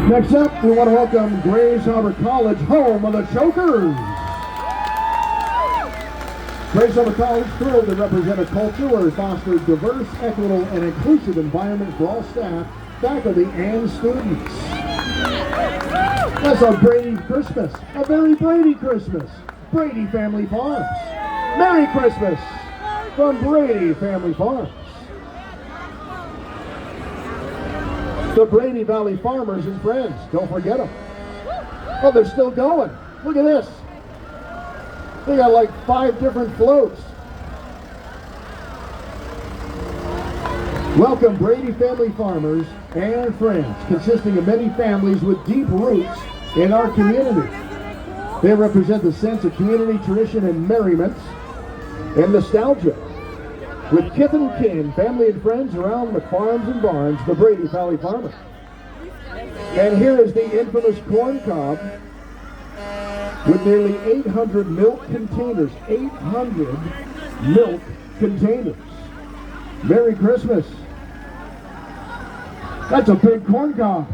Next up, we want to welcome Grays Harbor College, home of the Chokers. Grays Harbor College, thrilled to represent a culture where it fosters diverse, equitable, and inclusive environment for all staff, faculty, and students. That's our Brady Christmas, a very Brady Christmas. Brady Family Farms. Merry Christmas from Brady Family Farms. The Brady Valley Farmers and Friends, don't forget them. Oh, they're still going. Look at this. They got like 5 different floats. Welcome Brady Family Farmers and Friends, consisting of many families with deep roots in our community. They represent the sense of community, tradition, and merriment and nostalgia. With kith and kin, family and friends around the farms and barns, the Brady Valley Farmers. And here is the infamous corn cob with nearly 800 milk containers. 800 milk containers. Merry Christmas. That's a big corn cob.